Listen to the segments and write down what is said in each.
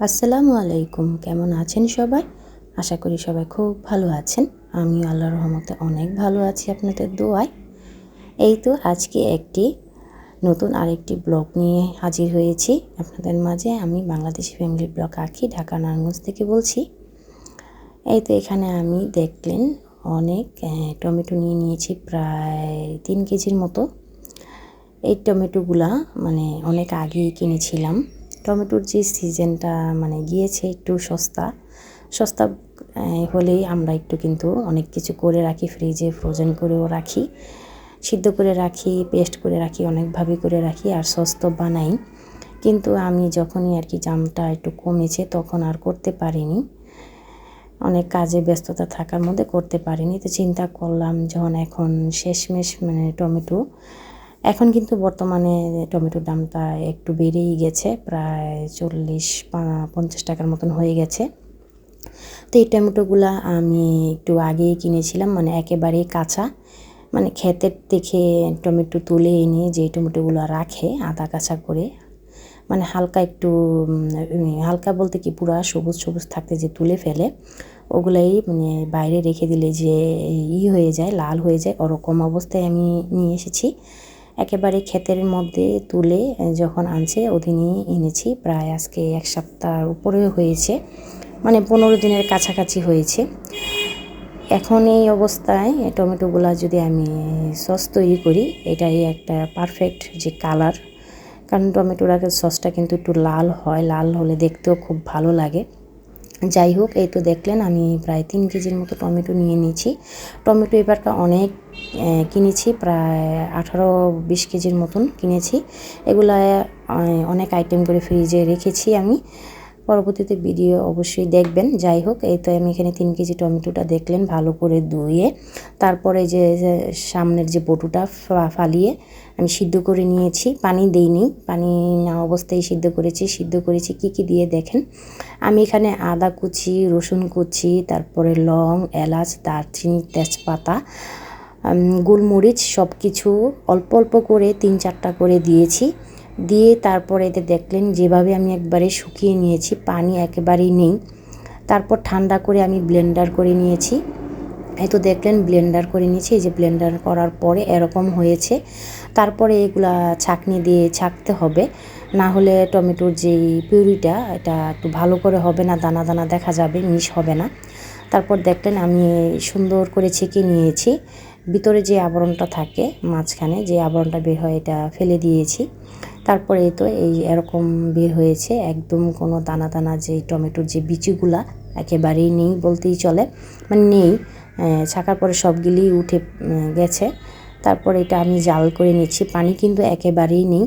আসসালামু আলাইকুম। কেমন আছেন সবাই? আশা করি সবাই খুব ভালো আছেন। আমিও আল্লাহর রহমতে অনেক ভালো আছি আপনাদের দোয়ায়। এই তো আজকে নতুন আরেকটি ব্লগ নিয়ে হাজির হয়েছি আপনাদের মাঝে। আমি বাংলাদেশি ফ্যামিলি ব্লগ আঁকি, ঢাকা নারায়ণগঞ্জ থেকে বলছি। এই তো এখানে আমি দেখলেন অনেক টমেটো নিয়ে নিয়েছি, প্রায় 3 কেজির মতো। এই টমেটোগুলা অনেক আগেই কিনেছিলাম। টমেটোর যে সিজনটা গিয়েছে একটু সস্তা সস্তা হলেই আমরা একটু কিন্তু অনেক কিছু করে রাখি, ফ্রিজে ফ্রোজেন করেও রাখি, সিদ্ধ করে রাখি, পেস্ট করে রাখি, অনেকভাবে করে রাখি আর সস্তা বানাই। কিন্তু আমি যখনই আর কি জামটা একটু কমেছে তখন আর করতে পারিনি, অনেক কাজে ব্যস্ততা থাকার মধ্যে করতে পারিনি। তো চিন্তা করলাম যখন এখন শেষমেশ টমেটো এখন কিন্তু বর্তমানে টমেটোর দামটা একটু বেড়েই গেছে, প্রায় 40-50 টাকার মতন হয়ে গেছে। তো এই টমেটোগুলা আমি একটু আগেই কিনেছিলাম, একেবারেই কাঁচা, ক্ষেতের থেকে টমেটো তুলে এনে যে টমেটোগুলো রাখে আধা কাঁচা করে, হালকা একটু হালকা বলতে কি পুরা সবুজ সবুজ থাকতে যে তুলে ফেলে, ওগুলাই বাইরে রেখে দিলে যে হয়ে যায়, লাল হয়ে যায়, ওরকম অবস্থায় আমি নিয়ে এসেছি। একেবারে ক্ষেতের মধ্যে তুলে যখন আনছে ওদিনই এনেছি, প্রায় আজকে 1 সপ্তাহ উপরে হয়েছে, 15 দিনের কাছাকাছি হয়েছে। এখন এই অবস্থায় টমেটোগুলা যদি আমি সস তৈরি করি, এটাই একটা পারফেক্ট যে কালার, কারণ টমেটোর আগে সসটা কিন্তু একটু লাল হয়, লাল হলে দেখতেও খুব ভালো লাগে। যাই হোক, এই তো দেখলেন আমি প্রায় 3 কেজির মতো টমেটো নিয়ে নিয়েছি। টমেটো এবারটা অনেক কিনেছি, প্রায় 18-20 কেজির মতন কিনেছি। এগুলা অনেক আইটেম করে ফ্রিজে রেখেছি আমি, পরবর্তীতে ভিডিও অবশ্যই দেখবেন। যাই হোক, এই তো আমি এখানে 3 কেজি টমেটোটা দেখলেন ভালো করে ধুয়ে, তারপরে যে সামনের যে বটুটা ফালিয়ে আমি সিদ্ধ করে নিয়েছি, পানি দেইনি, পানি না অবস্থায় সিদ্ধ করেছি কি কি দিয়ে দেখেন। আমি এখানে আদা কুচি, রসুন কুচি, তারপরে লং, এলাচ, দারচিনি, তেজপাতা, গোলমরিচ সব কিছু অল্প অল্প করে 3-4টা করে দিয়েছি। দিয়ে তারপরে এতে দেখলেন যেভাবে আমি একবারে শুকিয়ে নিয়েছি, পানি একেবারেই নেই। তারপর ঠান্ডা করে আমি ব্লেন্ডার করে নিয়েছি। এই তো দেখলেন ব্লেন্ডার করে নিয়েছি, এই যে ব্লেন্ডার করার পরে এরকম হয়েছে। তারপরে এগুলা ছাঁকনি দিয়ে ছাঁকতে হবে, না হলে টমেটোর যেই পিউরিটা এটা একটু ভালো করে হবে না, দানা দানা দেখা যাবে, মিশ হবে না। তারপর দেখলেন আমি সুন্দর করে ছেঁকে নিয়েছি, ভিতরে যে আবরণটা থাকে, মাঝখানে যে আবরণটা বের হয় এটা ফেলে দিয়েছি। তারপরে তো এই এরকম বের হয়েছে, একদম কোনো দানা দানা যে টমেটোর যে বিচিগুলা একেবারেই নেই বলতেই চলে, নেই। ছাকার পরে সবগুলি উঠে গেছে। তারপর এটা আমি জাল করে নিচ্ছি, পানি কিন্তু একেবারেই নেই।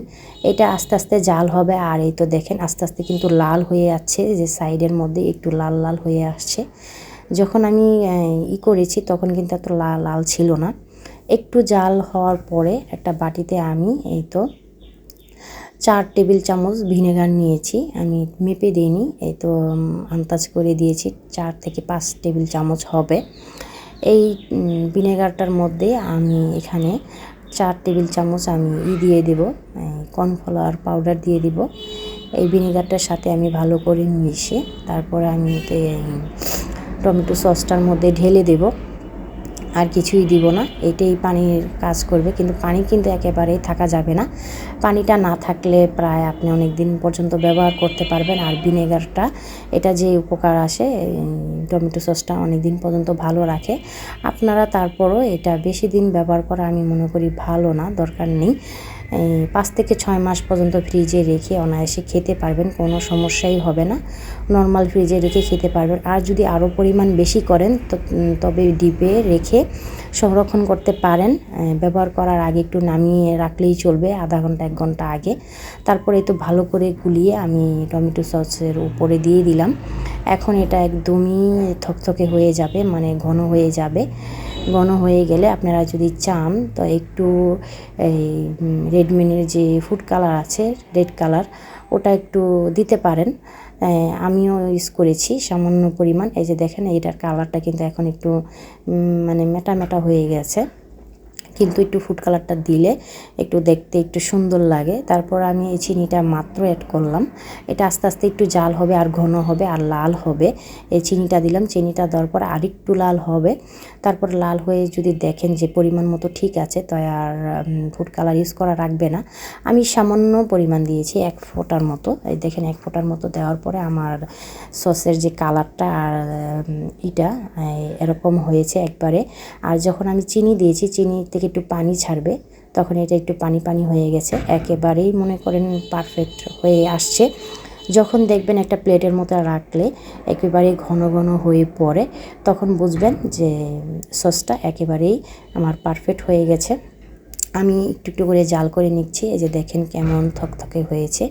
এটা আস্তে আস্তে জাল হবে, আর এই তো দেখেন আস্তে আস্তে কিন্তু লাল হয়ে যাচ্ছে, যে সাইডের মধ্যে একটু লাল লাল হয়ে আসছে। যখন আমি করেছি তখন কিন্তু এত লাল লাল ছিল না। একটু জাল হওয়ার পরে একটা বাটিতে আমি এই তো 4 টেবিল চামচ ভিনেগার নিয়েছি, আমি মেপে দিইনি, এই তো আন্দাজ করে দিয়েছি 4 থেকে 5 টেবিল চামচ হবে। এই ভিনেগারটার মধ্যে আমি এখানে 4 টেবিল চামচ আমি দিয়ে দেব, কর্নফ্লাওয়ার পাউডার দিয়ে দিব। এই ভিনেগারটার সাথে আমি ভালো করে মিশিয়ে তারপরে আমি টমেটো সসটার মধ্যে ঢেলে দেব, আর কিছুই দিব না। এটাই পানির কাজ করবে, কিন্তু পানি কিন্তু একেবারেই থাকা যাবে না। পানিটা না থাকলে প্রায় আপনি অনেক দিন পর্যন্ত ব্যবহার করতে পারবেন। আর ভিনেগারটা এটা যে উপকার আসে, টমেটো সসটা অনেক দিন পর্যন্ত ভালো রাখে। আপনারা তারপরও এটা বেশি দিন ব্যবহার করা আমি মনে করি ভালো না, দরকার নেই। 5 থেকে 6 মাস পর্যন্ত ফ্রিজে রেখে অনায়াসে খেতে পারবেন, কোনো সমস্যাই হবে না। নর্মাল ফ্রিজে রেখে খেতে পারবেন। আর যদি আরও পরিমাণ বেশি করেন তবে ডিপে রেখে সংরক্ষণ করতে পারেন। ব্যবহার করার আগে একটু নামিয়ে রাখলেই চলবে, আধা ঘন্টা 1 ঘন্টা আগে। তারপরে তো ভালো করে গুলিয়ে আমি টমেটো সসের উপরে দিয়ে দিলাম। এখন এটা একদমই থকথকে হয়ে যাবে, ঘন হয়ে যাবে। ঘন হয়ে গেলে আপনারা যদি চান তো একটু এই রেডমিনের যে ফুড কালার আছে, রেড কালার, ওটা একটু দিতে পারেন। আমিও ইউজ করেছি সামান্য পরিমাণ। এই যে দেখেন এটার কালারটা কিন্তু এখন একটু মেটা মেটা হয়ে গেছে, কিন্তু একটু ফুড কালারটা দিলে একটু দেখতে একটু সুন্দর লাগে। তারপর আমি এই চিনিটা মাত্র অ্যাড করলাম। এটা আস্তে আস্তে একটু জাল হবে আর ঘন হবে আর লাল হবে। এই চিনিটা দিলাম, চিনিটা দেওয়ার পর আরেকটু লাল হবে। তারপর লাল হয়ে যদি দেখেন যে পরিমাণ মতো ঠিক আছে, তাই আর ফুড কালার ইউজ করা রাখবে না। আমি সামান্য পরিমাণ দিয়েছি 1 ফোঁটার মতো। এই দেখেন 1 ফোঁটার মতো দেওয়ার পরে আমার সসের যে কালারটা আর এটা এরকম হয়েছে একবারে। আর যখন আমি চিনি দিয়েছি, চিনি থেকে একটু পানি ছাড়বে, তখন এটা একটু পানি পানি হয়ে গেছে, একেবারেই মনে করেন পারফেক্ট হয়ে আসছে। যখন দেখবেন একটা প্লেটের মতো রাখলে একেবারেই ঘন ঘন হয়ে পড়ে, তখন বুঝবেন যে সসটা একেবারেই আমার পারফেক্ট হয়ে গেছে। আমি একটু একটু করে জাল করে নিচ্ছি। এই যে দেখেন কেমন থকথকে হয়েছে।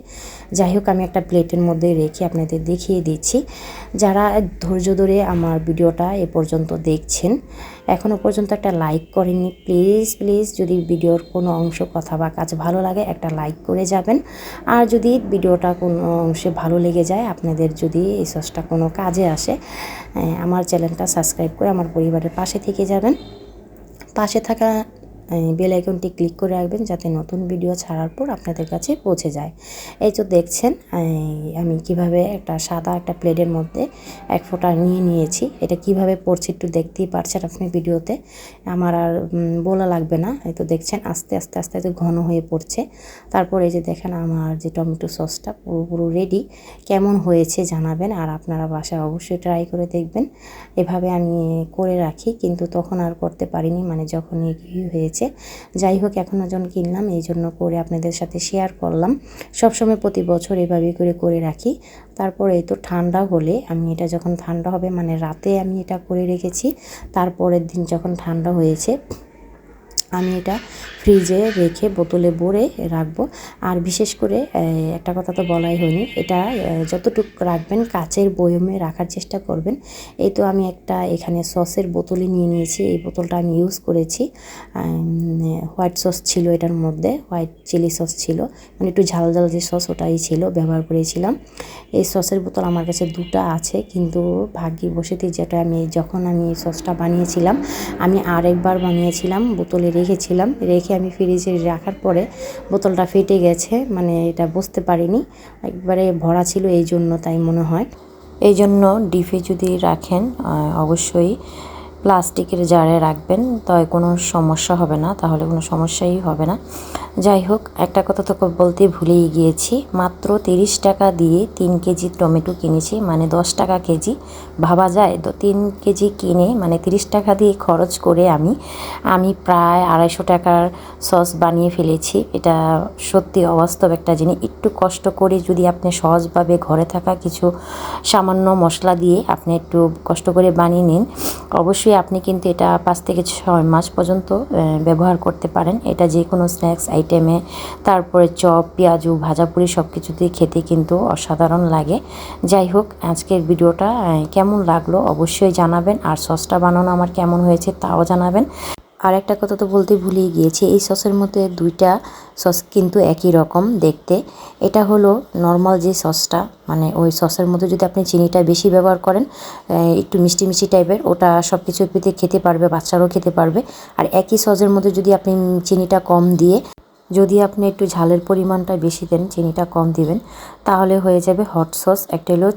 যাই হোক, আমি একটা প্লেটের মধ্যে রেখে আপনাদের দেখিয়ে দিচ্ছি। যারা ধৈর্য ধরে আমার ভিডিওটা এ পর্যন্ত দেখছেন, এখনও পর্যন্ত একটা লাইক করেননি, প্লিজ প্লিজ যদি ভিডিওর কোনো অংশ, কথা বা কাজ ভালো লাগে একটা লাইক করে যাবেন। আর যদি ভিডিওটা কোনো অংশে ভালো লেগে যায়, আপনাদের যদি এই সসটা কোনো কাজে আসে, আমার চ্যানেলটা সাবস্ক্রাইব করে আমার পরিবারের পাশে থেকে যাবেন। পাশে থাকা বেল আইকনটি ক্লিক করে রাখবেন, যাতে নতুন ভিডিও ছাড়ার পর আপনাদের কাছে পৌঁছে যায়। এই তো দেখছেন আমি কিভাবে একটা সাদা একটা প্লেটের মধ্যে 1 ফোঁটা নিয়েছি। এটা কিভাবে পড়ছে একটু দেখতেই পারছেন আপনি ভিডিওতে, আমার আর বলা লাগবে না। এই তো দেখছেন আস্তে আস্তে আস্তে আস্তে ঘন হয়ে পড়ছে। তারপর এই যে দেখেন আমার যে টমেটো সসটা পুরো রেডি। কেমন হয়েছে জানাবেন, আর আপনারা বাসায় অবশ্যই ট্রাই করে দেখবেন। এভাবে আমি করে রাখি, কিন্তু তখন আর করতে পারিনি, মানে যখন হয়েছে। যাই হোক, এখনও যখন কিনলাম এই জন্য করে আপনাদের সাথে শেয়ার করলাম। সবসময় প্রতি বছর এভাবে করে রাখি। তারপর এই তো ঠান্ডা হলে আমি এটা, যখন ঠান্ডা হবে মানে রাতে আমি এটা করে রেখেছি, তারপরের দিন যখন ঠান্ডা হয়েছে আমি এটা ফ্রিজে রেখে বোতলে ভরে রাখবো। আর বিশেষ করে একটা কথা তো বলাই হয়নি, এটা যতটুকু রাখবেন কাচের বয়মে রাখার চেষ্টা করবেন। এই তো আমি একটা এখানে সসের বোতলে নিয়ে নিয়েছি। এই বোতলটা আমি ইউজ করেছি, হোয়াইট সস ছিল এটার মধ্যে, হোয়াইট চিলি সস ছিল, মানে একটু ঝাল ঝাল যে সস ওটাই ছিল, ব্যবহার করেছিলাম। এই সসের বোতল আমার কাছে 2টা আছে, কিন্তু ভাগ্যবশত যেটা যখন আমি সসটা বানিয়েছিলাম, আমি আরেকবার বানিয়েছিলাম, বোতলে রেখেছিলাম, রেখে আমি ফ্রিজে রাখার পরে বোতলটা ফেটে গেছে, মানে এটা বুঝতে পারিনি, একবারে ভরা ছিল এই জন্য, তাই মনে হয়। এই জন্য ডিপে যদি রাখেন অবশ্যই প্লাস্টিকের জারে রাখবেন, তাই কোনো সমস্যা হবে না, তাহলে কোনো সমস্যাই হবে না। যাই হোক, একটা কথা তো বলতে ভুলেই গিয়েছি, মাত্র 30 টাকা দিয়ে 3 কেজি টমেটো কিনেছি, মানে 10 টাকা কেজি। ভাবা যায়, 3 কেজি কিনে মানে 30 টাকা দিয়ে খরচ করে আমি প্রায় 250 টাকার সস বানিয়ে ফেলেছি। এটা সত্যি অবাস্তব একটা জিনিস। একটু কষ্ট করে যদি আপনি সহজভাবে ঘরে থাকা কিছু সামান্য মশলা দিয়ে আপনি একটু কষ্ট করে বানিয়ে নিন, অবশ্যই আপনি কিন্তু এটা 5 থেকে 6 মাস পর্যন্ত ব্যবহার করতে পারেন। এটা যে কোনো স্ন্যাক্স আইটেমে, তারপরে চপ, পেঁয়াজু, ভাজাপুরি সব কিছু দিয়ে খেতে কিন্তু অসাধারণ লাগে। যাই হোক, আজকের ভিডিওটা কেমন লাগলো অবশ্যই জানাবেন, আর সসটা বানানো আমার কেমন হয়েছে তাও জানাবেন। আর একটা কথা তো বলতে ভুলেই গিয়েছি, এই সসের মধ্যে 2টা সস কিন্তু একই রকম দেখতে। এটা হলো নর্মাল যে সসটা, মানে ওই সসের মধ্যে যদি আপনি চিনিটা বেশি ব্যবহার করেন, একটু মিষ্টি মিষ্টি টাইপের, ওটা সব কিছু পেতে খেতে পারবে, বাচ্চারাও খেতে পারবে। আর একই সসের মধ্যে যদি আপনি চিনিটা কম দিয়ে, যদি আপনি একটু ঝালের পরিমাণটা বেশি দেন, চিনিটা কম দিবেন, তাহলে হয়ে যাবে হট সস। একটা হলো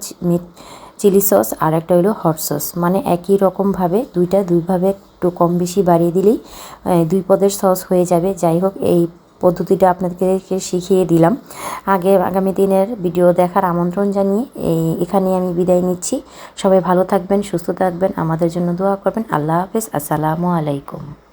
চিলি সস আর একটা হলো হট সস, মানে একই রকমভাবে দুইভাবে একটু কম বেশি বাড়িয়ে দিলেই 2 পদের সস হয়ে যাবে। যাই হোক, এই পদ্ধতিটা আপনাদেরকে শিখিয়ে দিলাম। আগামী দিনের ভিডিও দেখার আমন্ত্রণ জানিয়ে এখানে আমি বিদায় নিচ্ছি। সবাই ভালো থাকবেন, সুস্থ থাকবেন, আমাদের জন্য দোয়া করবেন। আল্লাহ হাফেজ, আসসালামু আলাইকুম।